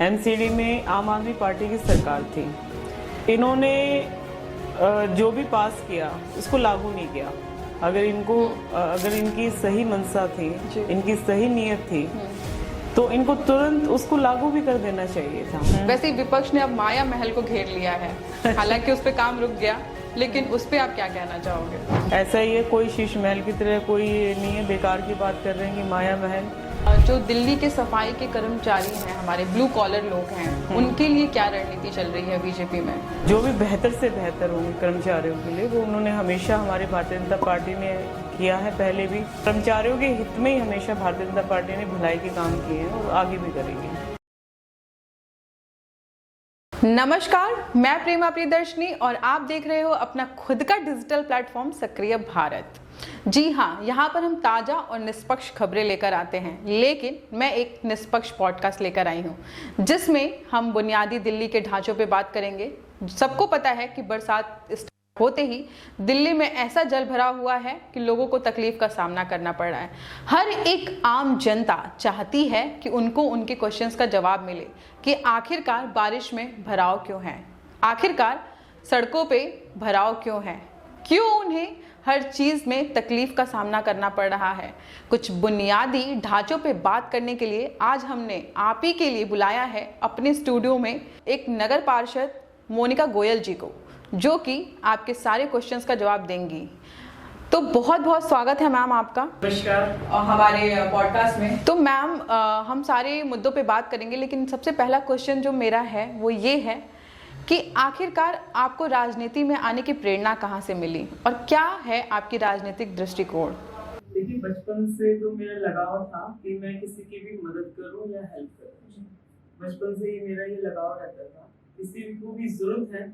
MCD में आम आदमी पार्टी की सरकार थी। इन्होंने जो भी पास किया उसको लागू नहीं किया। अगर इनकी सही मंशा थी, इनकी सही नीयत थी, तो इनको तुरंत उसको लागू भी कर देना चाहिए था। वैसे विपक्ष ने अब माया महल को घेर लिया है, हालांकि उस पर काम रुक गया, लेकिन उस पर आप क्या कहना चाहोगे? ऐसा ही है, कोई शीश महल की तरह कोई नहीं है, बेकार की बात कर रहे हैं कि माया महल। जो दिल्ली के सफाई के कर्मचारी हैं, हमारे ब्लू कॉलर लोग हैं, उनके लिए क्या रणनीति चल रही है बीजेपी में? जो भी बेहतर से बेहतर होंगे कर्मचारियों के लिए, वो उन्होंने हमेशा हमारे भारतीय जनता पार्टी ने किया है। पहले भी कर्मचारियों के हित में ही हमेशा भारतीय जनता पार्टी ने भलाई के काम किए हैं और आगे भी करेंगे। नमस्कार, मैं प्रेमा प्रियदर्शनी और आप देख रहे हो अपना खुद का डिजिटल प्लेटफॉर्म सक्रिय भारत। जी हाँ, यहाँ पर हम ताज़ा और निष्पक्ष खबरें लेकर आते हैं, लेकिन मैं एक निष्पक्ष पॉडकास्ट लेकर आई हूँ जिसमें हम बुनियादी दिल्ली के ढांचों पे बात करेंगे। सबको पता है कि बरसात होते ही दिल्ली में ऐसा जल भरा हुआ है कि लोगों को तकलीफ का सामना करना पड़ रहा है। हर एक आम जनता चाहती है कि उनको उनके क्वेश्चंस का जवाब मिले कि आखिरकार बारिश में भराव क्यों है, आखिरकार सड़कों पे भराव क्यों है, क्यों उन्हें हर चीज़ में तकलीफ का सामना करना पड़ रहा है। कुछ बुनियादी ढांचों पे बात करने के लिए आज हमने आप ही के लिए बुलाया है अपने स्टूडियो में एक नगर पार्षद मोनिका गोयल जी को, जो कि आपके सारे क्वेश्चंस का जवाब देंगी। तो बहुत बहुत स्वागत है मैम आपका। नमस्कार। हमारे पॉडकास्ट में तो मैम हम सारे मुद्दों पे बात करेंगे, लेकिन सबसे पहला क्वेश्चन जो मेरा है वो ये है कि आखिरकार आपको राजनीति में आने की प्रेरणा कहाँ से मिली और क्या है आपकी राजनीतिक दृष्टिकोण? देखिए, बचपन से जो मेरा लगाव था कि मैं किसी की भी मदद करूं या हेल्प करूं, बचपन से ही मेरा ये लगाव रहता था। किसी को भी जरूरत है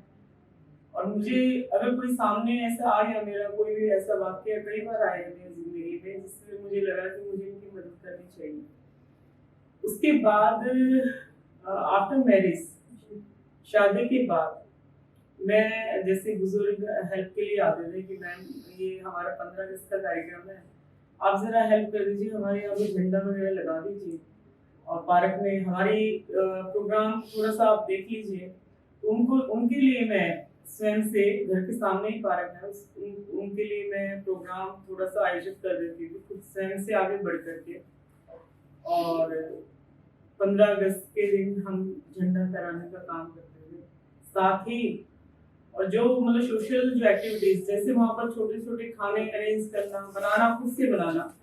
और मुझे अगर कोई सामने ऐसा आ गया, मेरा कोई भी ऐसा वाकया कई बार आया मेरी जिंदगी में जिससे मुझे लगा कि मुझे इनकी मदद करनी चाहिए। उसके बाद आफ्टर मैरिज, शादी के बाद मैं जैसे बुजुर्ग हेल्प के लिए आते थे कि मैम ये हमारा 15 अगस्त का कार्यक्रम है, आप जरा हेल्प कर दीजिए, हमारे यहाँ पे झंडा वगैरह लगा दीजिए और पार्क में हमारी प्रोग्राम थोड़ा सा आप देख लीजिए। उनके लिए मैं स्वयं से, घर के सामने ही पार्क है, उनके लिए मैं प्रोग्राम थोड़ा सा आयोजित कर देती थी, खुद स्वयं से आगे बढ़ करके। और 15 अगस्त के दिन हम झंडा फहराने का काम करते थे। साथ ही और जो मतलब सोशल जो एक्टिविटीज, जैसे वहाँ पर छोटे छोटे खाने अरेंज करना, बनाना, खुद से बनाना,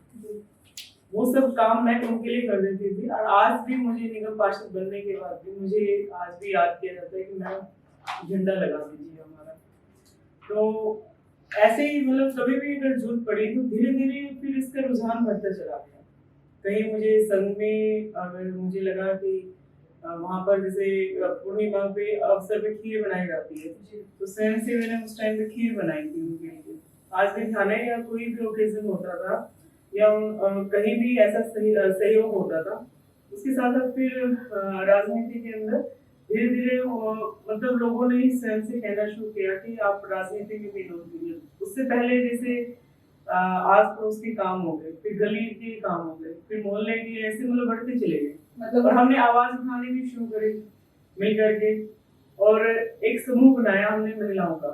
वो सब काम मैं उनके लिए कर देती थी। और आज भी मुझे निगम पार्षद बनने के बाद भी मुझे आज भी याद किया जाता है कि मैं झंडा लगा दीजिए हमारा। तो ऐसे ही मतलब कभी भी अगर जरूरत पड़ी तो धीरे धीरे फिर इसका रुझान बढ़ता चला गया। कहीं मुझे संघ में अगर मुझे लगा कि वहाँ पर जैसे पूर्णिमा पे अवसर पे खीर बनाई जाती है, तो स्वयं से मैंने उस टाइम पे खीर बनाई थी उनके लिए। आज भी खाने या कोई भी ओकेजन होता था या कहीं भी ऐसा सहयोग होता था, उसके साथ साथ फिर राजनीति के अंदर धीरे धीरे मतलब लोगों ने ही स्वयं से कहना शुरू किया कि आप राजनीति में भी लोग कीजिए। उससे पहले जैसे आस पड़ोस के काम हो गए, फिर गली के काम हो गए, फिर मोहल्ले के, ऐसे मतलब बढ़ते चले गए। मतलब और हमने आवाज उठाने भी शुरू करी मिल करके, और एक समूह बनाया हमने महिलाओं का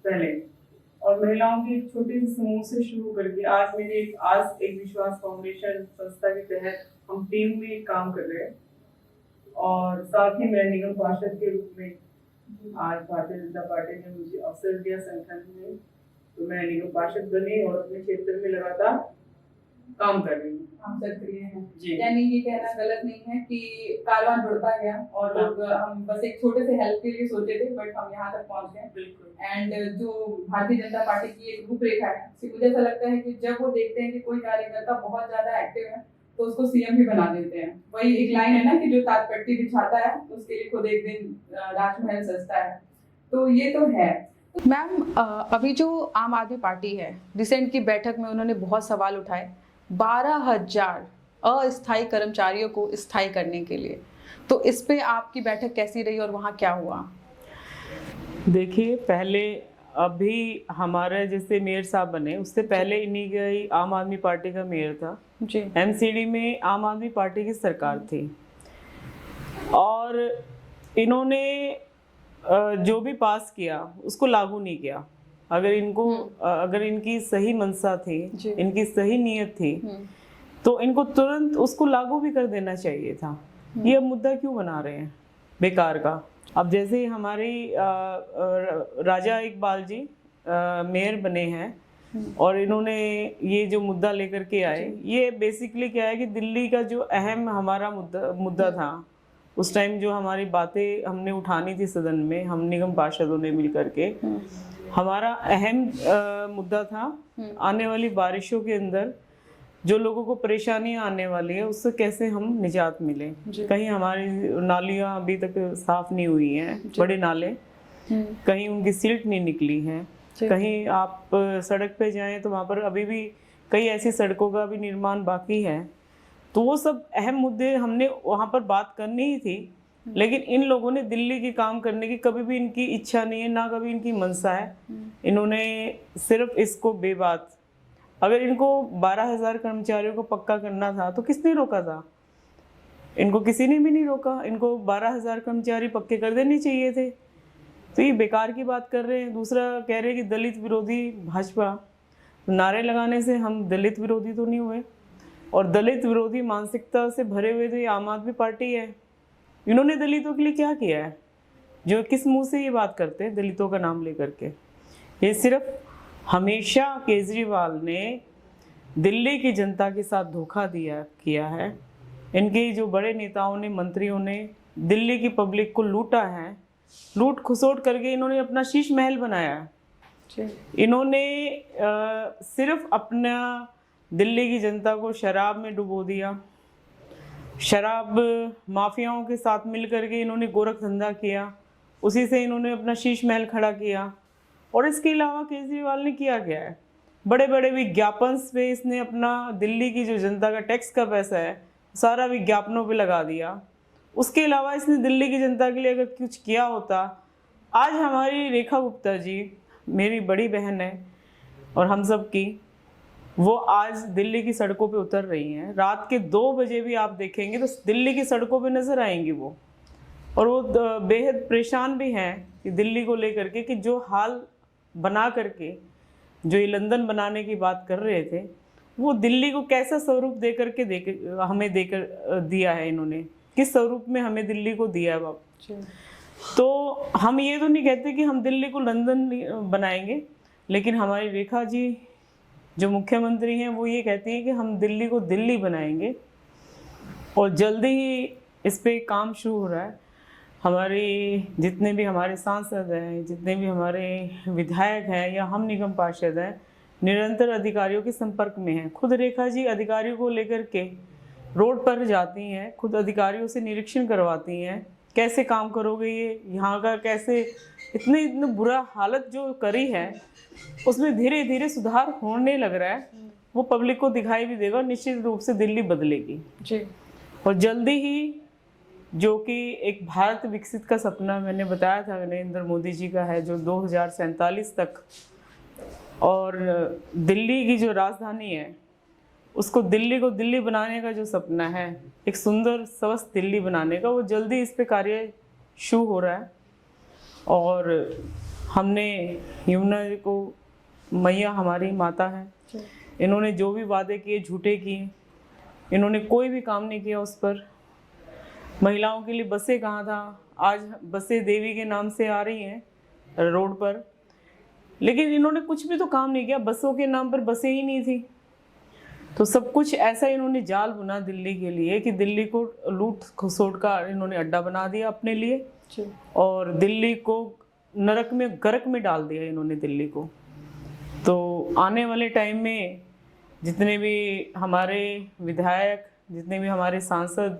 पहले, और महिलाओं के एक छोटे से समूह से शुरू करके आज एक विश्वास फाउंडेशन संस्था के तहत हम टीम में काम कर रहे हैं। और साथ ही मैं निगम पार्षद के रूप में आज भारतीय जनता पार्टी ने मुझे अवसर दिया संगठन में, तो मैं निगम पार्षद बनी और अपने क्षेत्र में लगातार काम कर रही हूँ। हम सक्रिय हैं, यानी ये कहना गलत नहीं है कि कारवां जुड़ता गया और लोग हम बस एक छोटे से हेल्प के लिए सोचे थे, बट हम यहाँ तक पहुँच गए। बिल्कुल। एंड जो भारतीय जनता पार्टी की एक रूपरेखा है, मुझे ऐसा लगता है कि जब वो देखते हैं कि कोई कार्यकर्ता बहुत ज्यादा एक्टिव है तो उसको सीएम भी बना देते हैं। वही एक लाइन है ना कि जो ताकपट्टी बिछाता है उसके लिए खुद एक दिन राजमहल सजता है। तो ये तो है। मैम, अभी जो आम आदमी पार्टी है, रिसेंट की बैठक में उन्होंने बहुत सवाल उठाए 12,000 अस्थायी कर्मचारियों को स्थायी करने के लिए, तो इस पे आपकी बैठक कैसी रही और वहाँ क्या हुआ? देखिए, पहले अभी हमारे जैसे मेयर साहब बने, उससे पहले इन्हीं गई आम आदमी पार्टी का मेयर था जी। एमसीडी में आम आदमी पार्टी की सरकार थी और और इन्होंने जो भी पास किया उसको लागू नहीं किया। अगर इनकी सही मंशा थी, इनकी सही नीयत थी, तो इनको तुरंत उसको लागू भी कर देना चाहिए था। ये मुद्दा क्यों बना रहे हैं बेकार का? अब जैसे हमारी राजा इकबाल जी मेयर बने हैं और इन्होंने ये जो मुद्दा लेकर के आए, ये बेसिकली क्या है कि दिल्ली का जो अहम हमारा मुद्दा था उस टाइम, जो हमारी बातें हमने उठानी थी सदन में, हम निगम पार्षदों ने मिल करके, हमारा अहम मुद्दा था आने वाली बारिशों के अंदर जो लोगों को परेशानियां आने वाली है उससे कैसे हम निजात मिले। कहीं हमारी नालियां अभी तक साफ नहीं हुई हैं, बड़े नाले, कहीं उनकी सिल्ट नहीं निकली है, कहीं आप सड़क पे जाएं तो वहाँ पर अभी भी कई ऐसी सड़कों का भी निर्माण बाकी है। तो वो सब अहम मुद्दे हमने वहाँ पर बात करनी ही थी, लेकिन इन लोगों ने दिल्ली की काम करने की कभी भी इनकी इच्छा नहीं है, ना कभी इनकी मंशा है। इन्होंने सिर्फ इसको बेबात, अगर इनको 12,000 कर्मचारियों को पक्का करना था तो किसने रोका था? इनको किसी ने भी नहीं रोका। इनको 12,000 कर्मचारी पक्के कर देने चाहिए थे। तो ये बेकार की बात कर रहे हैं। दूसरा कह रहे हैं कि दलित विरोधी भाजपा, नारे लगाने से हम दलित विरोधी तो नहीं हुए, और दलित विरोधी मानसिकता से भरे हुए तो ये आम आदमी पार्टी है। इन्होंने दलितों के लिए क्या किया है जो किस मुंह से ये बात करते हैं दलितों का नाम लेकर के? ये सिर्फ हमेशा केजरीवाल ने दिल्ली की जनता के साथ धोखा किया है। इनके जो बड़े नेताओं ने, मंत्रियों ने दिल्ली की पब्लिक को लूटा है, लूट खसोट करके इन्होंने अपना शीश महल बनाया है। इन्होंने सिर्फ अपना दिल्ली की जनता को शराब में डुबो दिया। शराब माफियाओं के साथ मिल करके इन्होंने गोरख धंधा किया, उसी से इन्होंने अपना शीश महल खड़ा किया। और इसके अलावा केजरीवाल ने किया क्या है? बड़े बड़े विज्ञापन पे इसने अपना दिल्ली की जो जनता का टैक्स का पैसा है सारा विज्ञापनों पे लगा दिया। उसके अलावा इसने दिल्ली की जनता के लिए अगर कुछ किया होता, आज हमारी रेखा गुप्ता जी, मेरी बड़ी बहन है और हम सब की, वो आज दिल्ली की सड़कों पे उतर रही हैं। रात के 2 बजे भी आप देखेंगे तो दिल्ली की सड़कों पे नजर आएंगी वो, और वो बेहद परेशान भी हैं कि दिल्ली को लेकर के, कि जो हाल बना करके जो ये लंदन बनाने की बात कर रहे थे, वो दिल्ली को कैसा स्वरूप दे करके हमें दिया है इन्होंने, किस स्वरूप में हमें दिल्ली को दिया है बाप। तो हम ये तो नहीं कहते कि हम दिल्ली को लंदन बनाएंगे, लेकिन हमारी रेखा जी जो मुख्यमंत्री हैं वो ये कहती हैं कि हम दिल्ली को दिल्ली बनाएंगे, और जल्दी ही इस पे काम शुरू हो रहा है। हमारे जितने भी हमारे सांसद हैं, जितने भी हमारे विधायक हैं या हम निगम पार्षद हैं, निरंतर अधिकारियों के संपर्क में हैं। खुद रेखा जी अधिकारियों को लेकर के रोड पर जाती हैं, खुद अधिकारियों से निरीक्षण करवाती हैं, कैसे काम करोगे, ये यहाँ का कैसे, इतनी बुरा हालत जो करी है उसमें धीरे धीरे सुधार होने लग रहा है। वो पब्लिक को दिखाई भी देगा, निश्चित रूप से दिल्ली बदलेगी जी। और जल्दी ही, जो कि एक भारत विकसित का सपना मैंने बताया था नरेंद्र मोदी जी का है, जो 2047 तक, और दिल्ली की जो राजधानी है उसको, दिल्ली को दिल्ली बनाने का जो सपना है, एक सुंदर स्वस्थ दिल्ली बनाने का, वो जल्दी इस पे कार्य शुरू हो रहा है। और हमने यमुना जी को, मैया हमारी माता है, इन्होंने जो भी वादे किए झूठे किए, इन्होंने कोई भी काम नहीं किया उस पर। महिलाओं के लिए बसें कहाँ था, आज बसें देवी के नाम से आ रही हैं रोड पर, लेकिन इन्होंने कुछ भी तो काम नहीं किया। बसों के नाम पर बसें ही नहीं थी। तो सब कुछ ऐसा इन्होंने जाल बुना दिल्ली के लिए कि दिल्ली को लूट खसोट का इन्होंने अड्डा बना दिया अपने लिए, और दिल्ली को नरक में, गर्क में डाल दिया इन्होंने दिल्ली को। तो आने वाले टाइम में जितने भी हमारे विधायक, जितने भी हमारे सांसद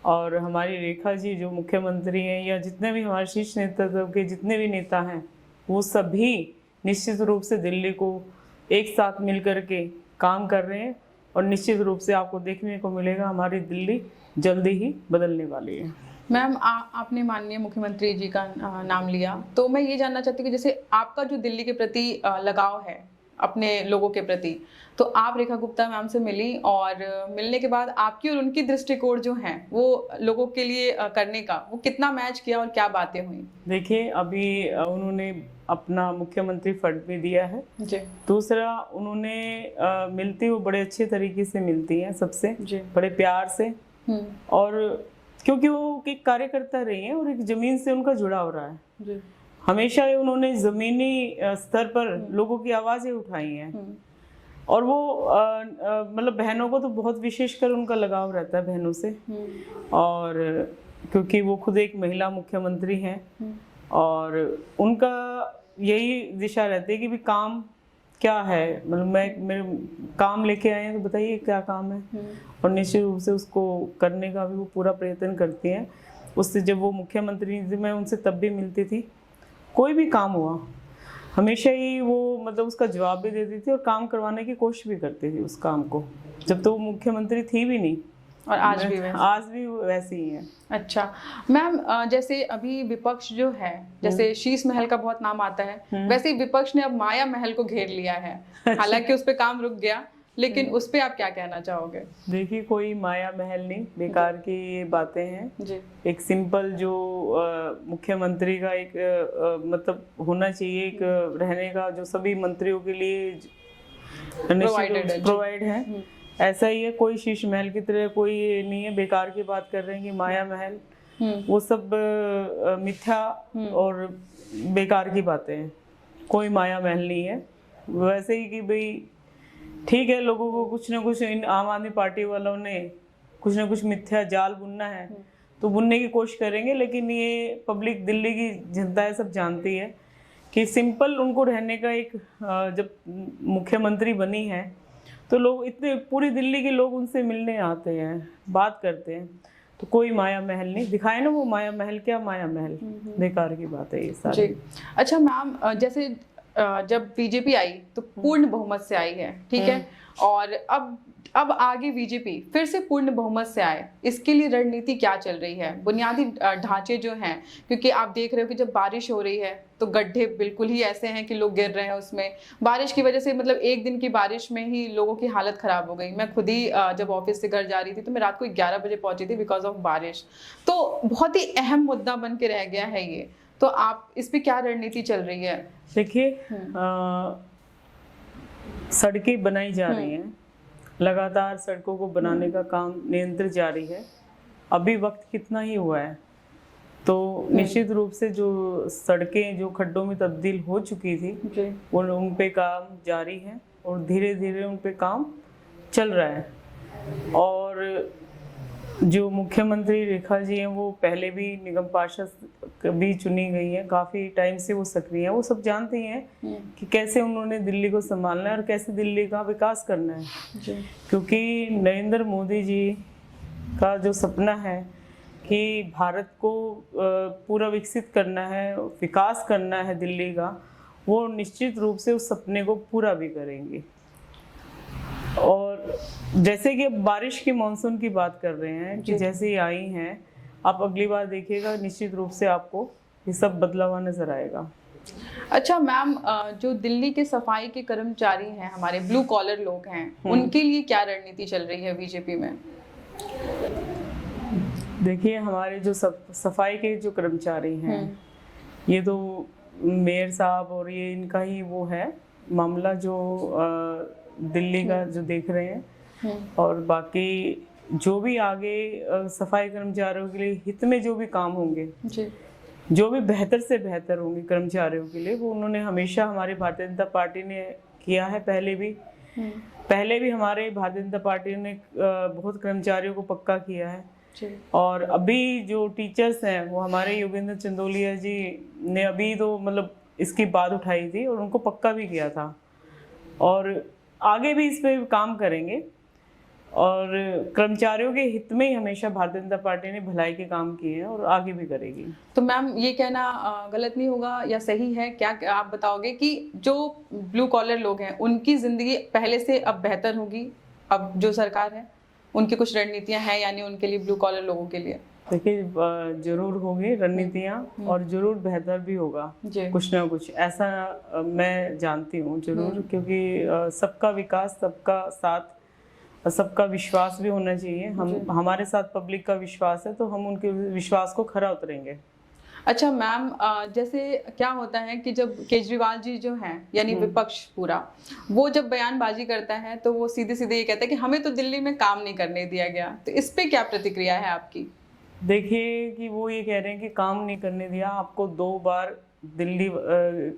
और हमारी रेखा जी जो मुख्यमंत्री हैं, या जितने भी हमारे शीर्ष नेतृत्व के जितने भी नेता हैं, वो सभी निश्चित रूप से दिल्ली को एक साथ मिल कर के काम कर रहे हैं, और निश्चित रूप से आपको देखने को मिलेगा हमारी दिल्ली जल्दी ही बदलने वाली है। मैम, आपने माननीय मुख्यमंत्री जी का नाम लिया, तो मैं ये जानना चाहती हूँ कि जैसे आपका जो दिल्ली के प्रति लगाव है, अपने लोगों के प्रति। तो आप रेखा गुप्ता मैम से मिली और मिलने के बाद आपकी और उनकी दृष्टिकोण जो है वो लोगों के लिए करने का वो कितना मैच किया और क्या बातें हुई? देखिए, अभी उन्होंने अपना मुख्यमंत्री पद भी दिया है जी दूसरा उन्होंने मिलती हुई बड़े अच्छे तरीके से मिलती हैं सबसे, जी बड़े प्यार से। और क्योंकि वो एक कार्यकर्ता रही हैं और एक जमीन से उनका जुड़ाव रहा है। जी हमेशा ही उन्होंने जमीनी स्तर पर लोगों की आवाजें उठाई हैं। और वो मतलब बहनों को तो बहुत विशेषकर उनका लगाव रहता है बहनों से। और क्योंकि वो खुद एक महिला मुख्यमंत्री हैं और उनका यही दिशा रहती है कि भी काम क्या है, मतलब मेरे काम लेके आए हैं तो बताइए क्या काम है। और निश्चित रूप से उसको करने का भी वो पूरा प्रयत्न करती हैं। उससे जब वो मुख्यमंत्री थी मैं उनसे तब भी मिलती थी, कोई भी काम हुआ हमेशा ही वो मतलब उसका जवाब भी देती थी और काम करवाने की कोशिश भी करती थी उस काम को, जब तो वो मुख्यमंत्री थी भी नहीं। और आज भी वैसे ही है। अच्छा मैम, जैसे अभी विपक्ष जो है, जैसे शीश महल का बहुत नाम आता है, वैसे ही विपक्ष ने अब माया महल को घेर लिया है। हालांकि उस पे काम रुक गया, लेकिन उस पे आप क्या कहना चाहोगे? देखिए, कोई माया महल नहीं, बेकार की ये बातें हैं जी। एक सिंपल जो मुख्यमंत्री का एक मतलब होना चाहिए, एक रहने का जो सभी मंत्रियों के लिए प्रोवाइड है, ऐसा ही है। कोई शीश महल की तरह कोई नहीं है। बेकार की बात कर रहे हैं कि माया महल, वो सब मिथ्या और बेकार की बातें हैं। कोई माया महल नहीं है। वैसे ही कि भाई ठीक है, लोगों को कुछ ना कुछ इन आम आदमी पार्टी वालों ने कुछ ना कुछ मिथ्या जाल बुनना है तो बुनने की कोशिश करेंगे, लेकिन ये पब्लिक, दिल्ली की जनता है, सब जानती है कि सिंपल उनको रहने का एक जब मुख्यमंत्री बनी है तो लोग इतने पूरी दिल्ली के लोग उनसे मिलने आते हैं, बात करते हैं। तो कोई माया महल नहीं दिखाए ना, वो माया महल क्या माया महल, बेकार की बात है ये सारी। अच्छा मैम, जैसे जब बीजेपी आई तो पूर्ण बहुमत से आई है, ठीक है, और अब आगे बीजेपी फिर से पूर्ण बहुमत से आए, इसके लिए रणनीति क्या चल रही है? बुनियादी ढांचे जो हैं, क्योंकि आप देख रहे हो कि जब बारिश हो रही है तो गड्ढे बिल्कुल ही ऐसे हैं कि लोग गिर रहे हैं उसमें। बारिश की वजह से मतलब एक दिन की बारिश में ही लोगों की हालत खराब हो गई। मैं खुद ही जब ऑफिस से घर जा रही थी तो मैं रात को 11 बजे पहुंची थी बिकॉज ऑफ बारिश। तो बहुत ही अहम मुद्दा बन के रह गया है ये। तो आप इस पे क्या रणनीति चल रही है? देखिए, सड़कें बनाई जा रही हैं, लगातार सड़कों को बनाने का काम निरंतर जारी है। अभी वक्त कितना ही हुआ है, तो निश्चित रूप से जो सड़कें जो खड्डों में तब्दील हो चुकी थी वो उन पे काम जारी है और धीरे धीरे उन पे काम चल रहा है। और जो मुख्यमंत्री रेखा जी हैं वो पहले भी निगम पार्षद भी चुनी गई हैं, काफ़ी टाइम से वो सक्रिय हैं। वो सब जानती हैं कि कैसे उन्होंने दिल्ली को संभालना है और कैसे दिल्ली का विकास करना है। क्योंकि नरेंद्र मोदी जी का जो सपना है कि भारत को पूरा विकसित करना है, विकास करना है दिल्ली का, वो निश्चित रूप से उस सपने को पूरा भी करेंगे। और जैसे कि अब बारिश की मानसून की बात कर रहे हैं कि जैसे ही आई हैं, आप अगली बार देखिएगा निश्चित रूप से आपको ये सब बदला हुआ नजर आएगा। अच्छा मैम, जो दिल्ली के सफाई के कर्मचारी हैं, हमारे ब्लू कॉलर लोग हैं, उनके लिए क्या रणनीति चल रही है बीजेपी में? देखिए, हमारे जो सफाई के जो कर्मचारी हैं, ये तो मेयर साहब और ये इनका ही वो है मामला जो दिल्ली का जो देख रहे हैं। और बाकी जो भी आगे सफाई कर्मचारियों के लिए हित में जो भी काम होंगे, जो भी बेहतर से बेहतर होंगे कर्मचारियों के लिए, वो उन्होंने हमेशा हमारी भारतीय जनता पार्टी ने किया है। पहले भी हमारे भारतीय जनता पार्टी ने बहुत कर्मचारियों को पक्का किया है। और अभी जो टीचर्स हैं वो हमारे योगेंद्र चंदोलिया जी ने अभी तो मतलब इसकी बात उठाई थी और उनको पक्का भी किया था, और आगे भी इस पे काम करेंगे। और कर्मचारियों के हित में ही हमेशा भारतीय जनता पार्टी ने भलाई के काम किए हैं और आगे भी करेगी। तो मैम, ये कहना गलत नहीं होगा या सही है क्या आप बताओगे कि जो ब्लू कॉलर लोग हैं उनकी जिंदगी पहले से अब बेहतर होगी? अब जो सरकार है उनकी कुछ रणनीतियां हैं, यानी उनके लिए, ब्लू कॉलर लोगों के लिए? देखिए जरूर होगी रणनीतियाँ और जरूर बेहतर भी होगा जी। कुछ ना कुछ ऐसा मैं जानती हूँ जरूर, क्योंकि सबका विकास, सबका साथ, सबका विश्वास भी होना चाहिए। हमारे साथ पब्लिक का विश्वास है तो हम उनके विश्वास को खरा उतरेंगे। अच्छा मैम, जैसे क्या होता है कि जब केजरीवाल जी जो हैं यानी विपक्ष पूरा, वो जब बयानबाजी करता है तो वो सीधे सीधे ये कहता है कि हमें तो दिल्ली में काम नहीं करने दिया गया, तो इस पे क्या प्रतिक्रिया है आपकी? देखिए कि वो ये कह रहे हैं कि काम नहीं करने दिया, आपको 2 बार दिल्ली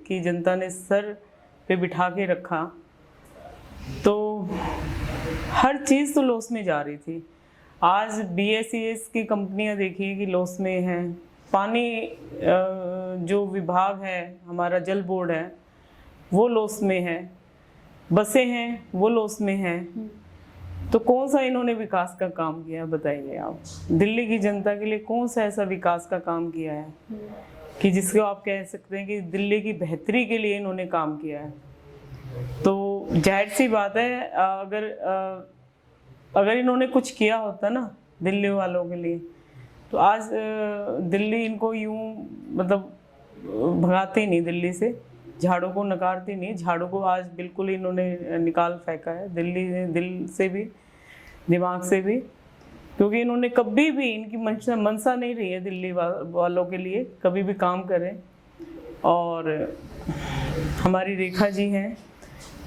की जनता ने सर पे बिठा के रखा, तो हर चीज़ तो लॉस में जा रही थी। आज BSES की कंपनियां देखिए कि लॉस में हैं, पानी जो विभाग है हमारा जल बोर्ड है वो लॉस में है, बसें हैं वो लॉस में हैं, तो कौन सा इन्होंने विकास का काम किया बताइए आप? दिल्ली की जनता के लिए कौन सा ऐसा विकास का काम किया है कि जिसको आप कह सकते हैं कि दिल्ली की बेहतरी के लिए इन्होंने काम किया है? तो जाहिर सी बात है अगर इन्होंने कुछ किया होता ना दिल्ली वालों के लिए, तो आज दिल्ली इनको यूं मतलब भगाती नहीं, दिल्ली से झाड़ू को नकारती नहीं, झाड़ू को आज बिल्कुल इन्होंने निकाल फेंका है दिल्ली ने, दिल से भी दिमाग से भी, क्योंकि इन्होंने कभी भी, इनकी मनसा नहीं रही है दिल्ली वालों के लिए कभी भी काम करें। और हमारी रेखा जी हैं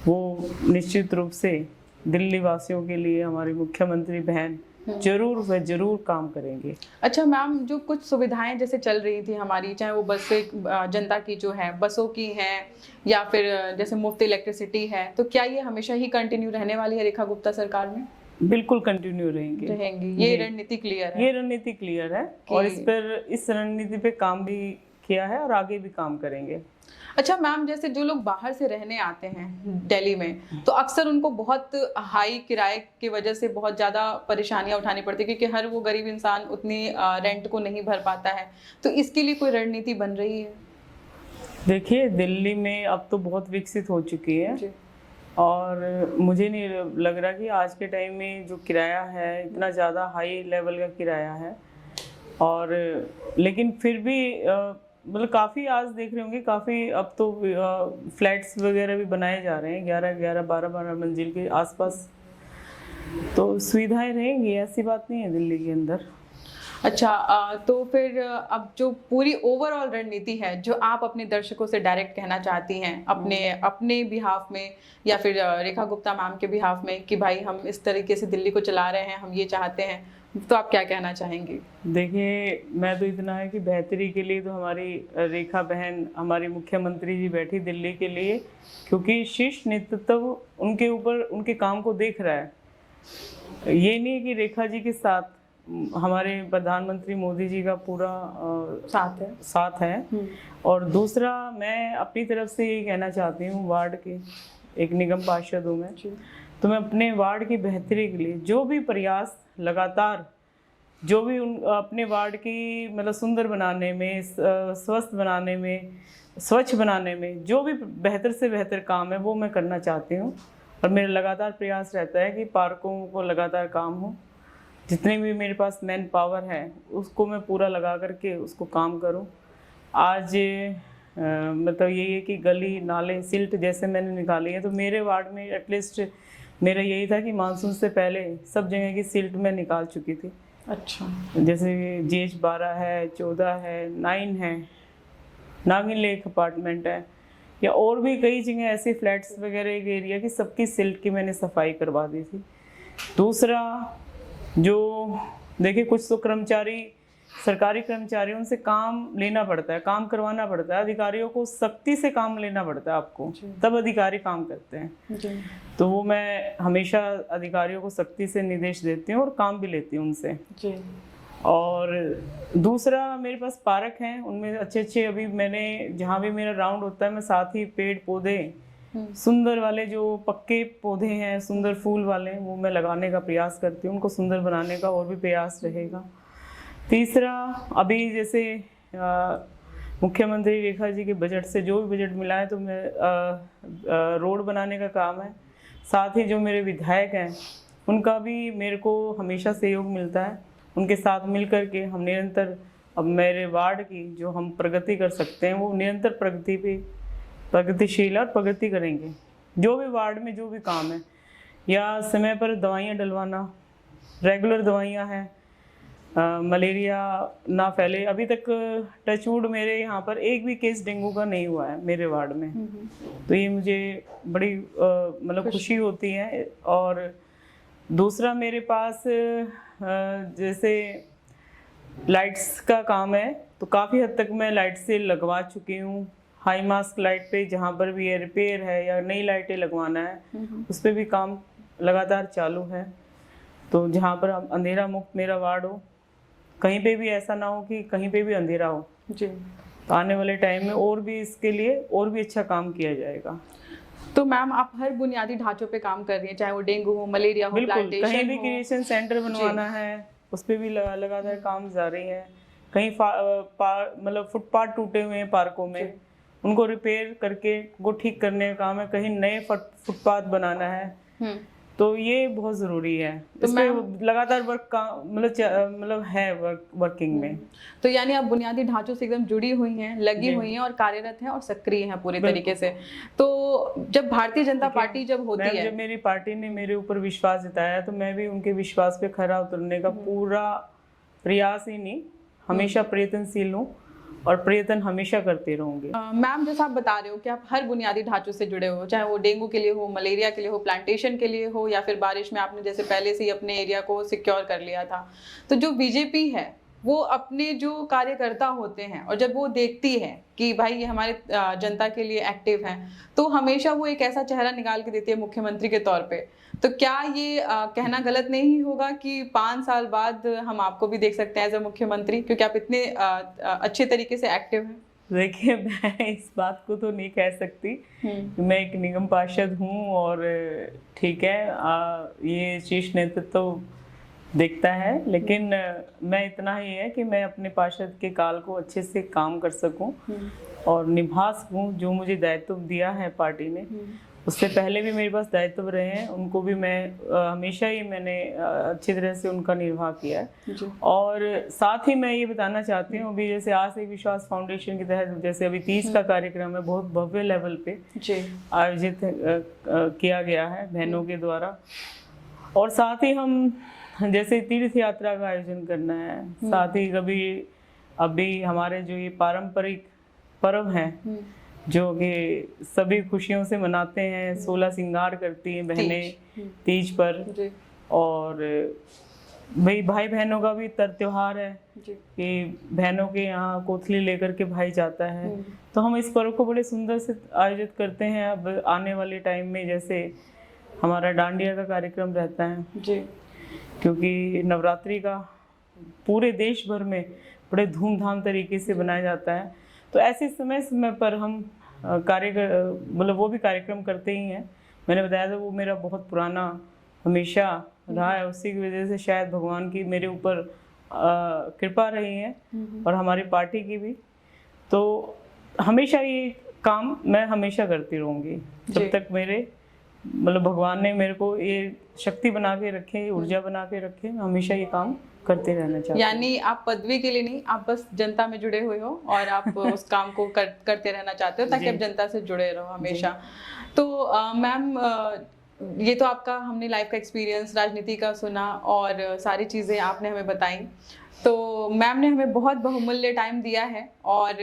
वो निश्चित रूप से दिल्ली वासियों के लिए, हमारी मुख्यमंत्री बहन जरूर काम करेंगे। अच्छा मैम, जो कुछ सुविधाएं जैसे चल रही थी हमारी, चाहे वो बसें जनता की जो है बसों की हैं या फिर जैसे मुफ्त इलेक्ट्रिसिटी है, तो क्या ये हमेशा ही कंटिन्यू रहने वाली है रेखा गुप्ता सरकार में? बिल्कुल कंटिन्यू रहेंगी। ये रणनीति क्लियर है? ये रणनीति क्लियर है और इस रणनीति पे काम भी किया है और आगे भी काम करेंगे। अच्छा मैम, जैसे जो लोग बाहर से रहने आते हैं दिल्ली में, तो अक्सर उनको बहुत हाई किराए की वजह से बहुत ज़्यादा परेशानियां उठानी पड़ती है, क्योंकि हर वो गरीब इंसान उतनी रेंट को नहीं भर पाता है, तो इसके लिए कोई रणनीति बन रही है? देखिए दिल्ली में अब तो बहुत विकसित हो चुकी है जी। और मुझे नहीं लग रहा कि आज के टाइम में जो किराया है इतना ज़्यादा हाई लेवल का किराया है, और लेकिन फिर भी मतलब काफ़ी आज देख रहे होंगे काफ़ी अब तो फ्लैट्स वगैरह भी बनाए जा रहे हैं 11-11, 12-12 मंजिल के आसपास, तो सुविधाएं रहेंगी, ऐसी बात नहीं है दिल्ली के अंदर। अच्छा, तो फिर अब जो पूरी ओवरऑल रणनीति है जो आप अपने दर्शकों से डायरेक्ट कहना चाहती हैं अपने बिहाफ में या फिर रेखा गुप्ता मैम के बिहाफ में कि भाई हम इस तरीके से दिल्ली को चला रहे हैं, हम ये चाहते हैं, तो आप क्या कहना चाहेंगी? देखिए मैं तो इतना है कि बेहतरी के लिए तो हमारी रेखा बहन, हमारी मुख्यमंत्री जी बैठी दिल्ली के लिए, क्योंकि शीर्ष नेतृत्व उनके ऊपर उनके काम को देख रहा है। ये नहीं कि रेखा जी के साथ हमारे प्रधानमंत्री मोदी जी का पूरा साथ है। और दूसरा मैं अपनी तरफ से ये कहना चाहती हूँ, वार्ड के एक निगम पार्षद हूँ मैं, तो मैं अपने वार्ड की बेहतरी के लिए जो भी प्रयास लगातार, जो भी अपने वार्ड की मतलब सुंदर बनाने में, स्वस्थ बनाने में, स्वच्छ बनाने में जो भी बेहतर से बेहतर काम है वो मैं करना चाहती हूँ। और मेरा लगातार प्रयास रहता है कि पार्कों को लगातार काम हो, जितने भी मेरे पास मैन पावर है उसको मैं पूरा लगा करके उसको काम करूँ। आज मतलब यही है कि गली नाले सिल्ट जैसे मैंने निकाली है, तो मेरे वार्ड में एटलीस्ट मेरा यही था कि मानसून से पहले सब जगह की सिल्ट मैं निकाल चुकी थी। अच्छा, जैसे GH 12 है, 14 है, 9 है, नागिन लेक अपार्टमेंट है, या और भी कई जगह ऐसे फ्लैट्स वगैरह के एरिया की सबकी सिल्ट की मैंने सफाई करवा दी थी। दूसरा जो देखिए कुछ तो कर्मचारी, सरकारी कर्मचारी, उनसे काम लेना पड़ता है, काम करवाना पड़ता है, अधिकारियों को सख्ती से काम लेना पड़ता है आपको, तब अधिकारी काम करते हैं। तो वो मैं हमेशा अधिकारियों को सख्ती से निर्देश देती हूँ और काम भी लेती हूँ उनसे। और दूसरा मेरे पास पार्क हैं, उनमें अच्छे अच्छे, अभी मैंने जहाँ भी मेरा राउंड होता है मैं साथ ही पेड़ पौधे सुंदर वाले, जो पक्के पौधे हैं सुंदर फूल वाले, वो मैं लगाने का प्रयास करती हूँ, उनको सुंदर बनाने का और भी प्रयास रहेगा। तीसरा अभी जैसे मुख्यमंत्री रेखा जी के बजट से जो भी बजट मिला है तो मैं रोड बनाने का काम है, साथ ही जो मेरे विधायक हैं उनका भी मेरे को हमेशा सहयोग मिलता है, उनके साथ मिल करके हम निरंतर अब मेरे वार्ड की जो हम प्रगति कर सकते हैं वो निरंतर प्रगतिशील और प्रगति करेंगे। जो भी वार्ड में जो भी काम है, या समय पर दवाइयाँ डलवाना, रेगुलर दवाइयाँ हैं, मलेरिया ना फैले। अभी तक टचवुड मेरे यहाँ पर एक भी केस डेंगू का नहीं हुआ है मेरे वार्ड में, तो ये मुझे बड़ी मतलब खुशी होती है। और दूसरा मेरे पास जैसे लाइट्स का काम है, तो काफ़ी हद तक मैं लाइट से लगवा चुकी हूँ। हाई मास्क लाइट पे जहाँ पर भी ये रिपेयर है या नई लाइटें लगवाना है उस पर भी काम लगातार चालू है। तो जहाँ पर अंधेरा मुक्त मेरा वार्ड हो, कहीं पे भी ऐसा ना हो कि कहीं पे भी अंधेरा हो जी, तो आने वाले टाइम में और भी इसके लिए और भी अच्छा काम किया जाएगा। तो मैम आप हर बुनियादी ढांचों पे काम कर रही हैं, चाहे वो डेंगू हो, मलेरिया हो, बिल्कुल, प्लांटेशन कहीं भी हो। क्रिएशन सेंटर बनवाना है उस पर भी लगातार काम जारी है। कहीं मतलब फुटपाथ टूटे हुए हैं पार्कों में, उनको रिपेयर करके उनको ठीक करने का काम है। कहीं नए फुटपाथ बनाना है, तो ये बहुत ज़रूरी है। तो इसमें लगातार वर्क का मतलब है वर्किंग में। तो यानी आप बुनियादी ढांचों से एकदम जुड़ी हुई हैं, लगी हुई हैं और कार्यरत हैं और सक्रिय हैं पूरे तरीके से। तो जब भारतीय जनता पार्टी जब होती है, जब मेरी पार्टी ने मेरे ऊपर विश्वास जताया तो मैं भी उनके विश्वास पे खरा उतरने का पूरा प्रयास ही नहीं, हमेशा प्रयत्नशील हूँ और प्रयत्न हमेशा करते रहूंगे। मैम जैसा आप बता रहे हो कि आप हर बुनियादी ढांचों से जुड़े हो, चाहे वो डेंगू के लिए हो, मलेरिया के लिए हो, प्लांटेशन के लिए हो, या फिर बारिश में आपने जैसे पहले से ही अपने एरिया को सिक्योर कर लिया था। तो जो बीजेपी है वो अपने जो कार्यकर्ता होते हैं और जब वो देखती है कि भाई ये हमारे जनता के लिए एक्टिव हैं, तो हमेशा वो एक ऐसा चेहरा निकाल के देती है मुख्यमंत्री के तौर पे। तो क्या ये कहना गलत नहीं होगा कि 5 साल बाद हम आपको भी देख सकते हैं एज अ मुख्यमंत्री, क्योंकि आप इतने अच्छे तरीके से एक्टिव हैं? देखिए, मैं इस बात को तो नहीं कह सकती, मैं एक निगम पार्षद हूँ और ठीक है ये शीर्ष नेतृत्व तो देखता है, लेकिन मैं इतना ही है कि मैं अपने पार्षद के काल को अच्छे से काम कर सकूं और निभा सकूं जो मुझे दायित्व दिया है पार्टी ने। उससे पहले भी मेरे पास दायित्व रहे हैं, उनको भी मैं हमेशा ही मैंने अच्छी तरह से उनका निर्वाह किया है। और साथ ही मैं ये बताना चाहती हूँ, अभी जैसे आज एक विश्वास फाउंडेशन के तहत जैसे अभी 30 का कार्यक्रम है, बहुत भव्य लेवल पे आयोजित किया गया है बहनों के द्वारा। और साथ ही हम जैसे तीर्थ यात्रा का आयोजन करना है, साथ ही कभी अभी हमारे जो ये पारंपरिक पर्व हैं जो कि सभी खुशियों से मनाते हैं, 16 श्रृंगार करती हैं बहनें तीज पर, और भाई बहनों का भी त्योहार है कि बहनों के यहाँ कोथली लेकर के भाई जाता है, तो हम इस पर्व को बड़े सुंदर से आयोजित करते हैं। अब आने वाले टाइम में जैसे हमारा डांडिया का कार्यक्रम रहता है जी, क्योंकि नवरात्रि का पूरे देश भर में बड़े धूमधाम तरीके से बनाया जाता है, तो ऐसे समय समय पर हम मतलब वो भी कार्यक्रम करते ही हैं। मैंने बताया था वो मेरा बहुत पुराना हमेशा रहा है, उसी की वजह से शायद भगवान की मेरे ऊपर कृपा रही है और हमारी पार्टी की भी। तो हमेशा ये काम मैं हमेशा करती रहूँगी जब तक मेरे मतलब भगवान ने मेरे को ये शक्ति बना के रखे, ऊर्जा बना के रखे, मैं हमेशा ये काम करते रहना चाहती हूँ। यानी आप पदवी के लिए नहीं, आप बस जनता में जुड़े हुए हो और आप उस काम को करते रहना चाहते हो ताकि आप जनता से जुड़े रहो हमेशा। तो मैम ये तो आपका हमने लाइफ का एक्सपीरियंस राजनीति का सुना और सारी चीज़ें आपने हमें बताई, तो मैम ने हमें बहुत बहुमूल्य टाइम दिया है और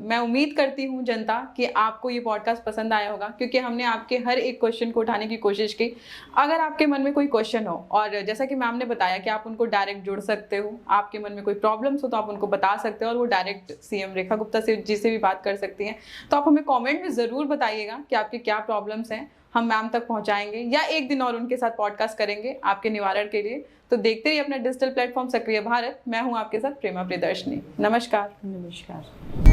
मैं उम्मीद करती हूँ जनता कि आपको ये पॉडकास्ट पसंद आया होगा, क्योंकि हमने आपके हर एक क्वेश्चन को उठाने की कोशिश की। अगर आपके मन में कोई क्वेश्चन हो और जैसा कि मैम ने बताया कि आप उनको डायरेक्ट जुड़ सकते हो, आपके मन में कोई प्रॉब्लम्स हो तो आप उनको बता सकते हो और वो डायरेक्ट सीएम रेखा गुप्ता जी से भी बात कर सकती हैं। तो आप हमें कॉमेंट में ज़रूर बताइएगा कि आपके क्या प्रॉब्लम्स हैं, हम मैम तक पहुंचाएंगे या एक दिन और उनके साथ पॉडकास्ट करेंगे आपके निवारण के लिए। तो देखते रहिए अपना डिजिटल प्लेटफॉर्म सक्रिय भारत। मैं हूं आपके साथ प्रेमा प्रियदर्शनी। नमस्कार। नमस्कार।